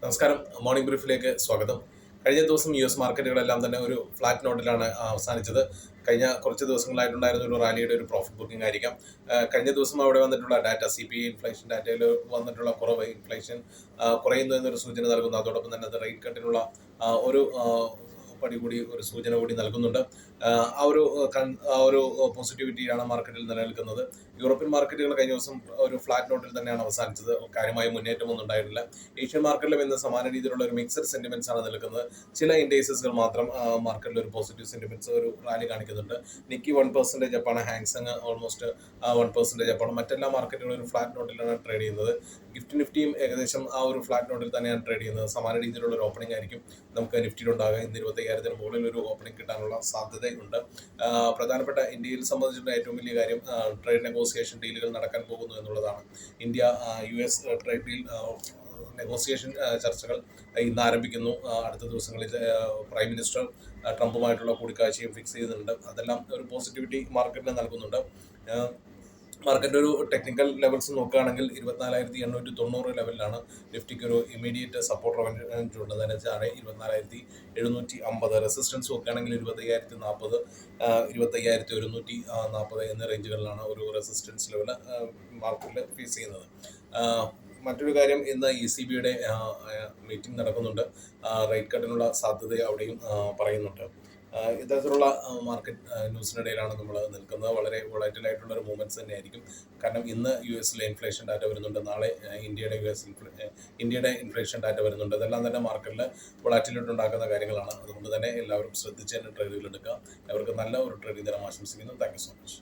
നമസ്കാരം. മോർണിംഗ് ബ്രീഫിലേക്ക് സ്വാഗതം. കഴിഞ്ഞ ദിവസം മാർക്കറ്റുകളെല്ലാം തന്നെ ഒരു ഫ്ലാറ്റ് നോട്ടിലാണ് അവസാനിച്ചത്. കഴിഞ്ഞ കുറച്ച് ദിവസങ്ങളായിട്ടുണ്ടായിരുന്ന ഒരു റാലിയുടെ ഒരു പ്രോഫിറ്റ് ബുക്കിംഗ് ആയിരിക്കാം. കഴിഞ്ഞ ദിവസം അവിടെ വന്നിട്ടുള്ള ഡാറ്റ CPI ഇൻഫ്ലേഷൻ ഡാറ്റയിൽ വന്നിട്ടുള്ള കുറവ്, ഇൻഫ്ലേഷൻ കുറയുന്നു എന്നൊരു സൂചന നൽകുന്നു. അതോടൊപ്പം തന്നെ അത് റേറ്റ് കട്ടിനുള്ള ഒരു പടി കൂടി, ഒരു സൂചന കൂടി നൽകുന്നുണ്ട്. ആ ഒരു പോസിറ്റിവിറ്റിയാണ് മാർക്കറ്റിൽ നിലനിൽക്കുന്നത്. യൂറോപ്യൻ മാർക്കറ്റുകൾ കഴിഞ്ഞ ദിവസം ഒരു ഫ്ലാറ്റ് നോട്ടിൽ തന്നെയാണ് അവസാനിച്ചത്. കാര്യമായ മുന്നേറ്റമൊന്നും ഉണ്ടായിട്ടില്ല. ഏഷ്യൻ മാർക്കറ്റിലും ഇന്ന് സമാന രീതിയിലുള്ള ഒരു മിക്സഡ് സെന്റിമെന്റ്സ് ആണ് നിൽക്കുന്നത്. ചില ഇൻഡൈസസുകൾ മാത്രം മാർക്കറ്റിൽ ഒരു പോസിറ്റീവ് സെന്റിമെന്റ്സ്, ഒരു റാലി കാണിക്കുന്നുണ്ട്. നിക്കി 1% അപ്പാണ്, ഹാങ്സങ് ഓൾമോസ്റ്റ് 1% അപ്പാണ്. മറ്റെല്ലാ മാർക്കറ്റുകളും ഒരു ഫ്ലാറ്റ് നോട്ടിലാണ് ട്രേഡ് ചെയ്യുന്നത്. നിഫ്റ്റിയും ഏകദേശം ആ ഒരു ഫ്ലാറ്റ് നോട്ടിൽ തന്നെയാണ് ട്രേഡ് ചെയ്യുന്നത്. സമാന രീതിയിലുള്ള ഒരു ഓപ്പണിംഗ് ആയിരിക്കും നമുക്ക് നിഫ്റ്റിയിലുണ്ടാകുക. ഇന്ന് 25,000 മുകളിൽ ഒരു ഓപ്പണിംഗ് കിട്ടാനുള്ള സാധ്യതയുണ്ട്. പ്രധാനപ്പെട്ട ഇന്ത്യയിൽ സംബന്ധിച്ചിട്ടുള്ള ഏറ്റവും വലിയ കാര്യം ട്രേഡ് നെഗോസിയേഷൻ ഡീലുകൾ നടക്കാൻ പോകുന്നു എന്നുള്ളതാണ്. India US trade deal negotiation ചർച്ചകൾ ഇന്ന് ആരംഭിക്കുന്നു. അടുത്ത ദിവസങ്ങളിൽ പ്രൈം മിനിസ്റ്റർ ട്രംപുമായിട്ടുള്ള കൂടിക്കാഴ്ചയും ഫിക്സ് ചെയ്തിട്ടുണ്ട്. അതെല്ലാം ഒരു പോസിറ്റിവിറ്റി മാർക്കറ്റിന് നൽകുന്നുണ്ട്. മാർക്കറ്റ് ഒരു ടെക്നിക്കൽ ലെവൽസ് നോക്കുകയാണെങ്കിൽ 24,890 ലെവലിലാണ് നിഫ്റ്റിക്ക് ഒരു ഇമീഡിയറ്റ് സപ്പോർട്ട് റേഞ്ച് ഉണ്ട്. അതിന് താഴെ 24,750. റെസിസ്റ്റൻസ് നോക്കുകയാണെങ്കിൽ 25,040, 25,140 എന്ന റേഞ്ചുകളിലാണ് ഒരു റെസിസ്റ്റൻസ് ലെവൽ മാർക്കറ്റിൽ ഫേസ് ചെയ്യുന്നത്. മറ്റൊരു കാര്യം, ഇന്ന് ECBയുടെ മീറ്റിംഗ് നടക്കുന്നുണ്ട്. റേറ്റ് കട്ടിനുള്ള സാധ്യത അവിടെയും പറയുന്നുണ്ട്. ഇത്തരത്തിലുള്ള മാർക്കറ്റ് ന്യൂസിനിടയിലാണ് നമ്മൾ നിൽക്കുന്നത്. വളരെ വോളറ്റൈൽ ആയിട്ടുള്ള ഒരു മൂവ്മെന്റ്സ് തന്നെയായിരിക്കും. കാരണം ഇന്ന് US ഇൻഫ്ലേഷൻ ഡാറ്റ വരുന്നുണ്ട്, നാളെ ഇന്ത്യയുടെ ഇൻഫ്ലേഷൻ ഡാറ്റ വരുന്നുണ്ട്. ഇതെല്ലാം തന്നെ മാർക്കറ്റിൽ വോളറ്റിലിറ്റി ഉണ്ടാക്കുന്ന കാര്യങ്ങളാണ്. അതുകൊണ്ട് തന്നെ എല്ലാവരും ശ്രദ്ധിച്ച് തന്നെ ട്രേഡുകൾ എടുക്കുക. അവർക്ക് നല്ല ഒരു ട്രേഡിംഗ് ദിനം ആശംസിക്കുന്നു. Thank you so much.